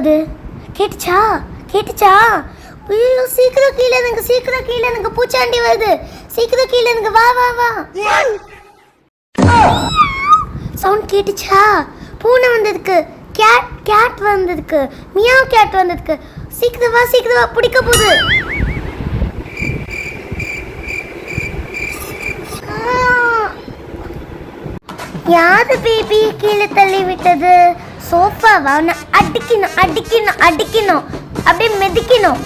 அது? கேட்டுச்சா? கேட்டுச்சா? ஐயோ, சீக்கிரம் கீழே இறங்கு, சீக்கிரம் கீழே இறங்கு, பூச்சாண்டி வருது, சீக்கிரம் கீழே இறங்கு, வா வா வா. சவுண்ட் கேட்டுச்சா? பூனை வந்ததுக்கு, கேட் வந்ததுக்கு, மியாவ் கேட் வந்ததுக்கு. சீக்கிரம் வா, சீக்கிரம் வா, பிடிக்க போகுது. யாரு பேபி கீழே தள்ளி விட்டது? சோஃபாவா? அடிக்கணும் அடிக்கணும் அடிக்கணும், அப்படியே மிதிக்கணும்.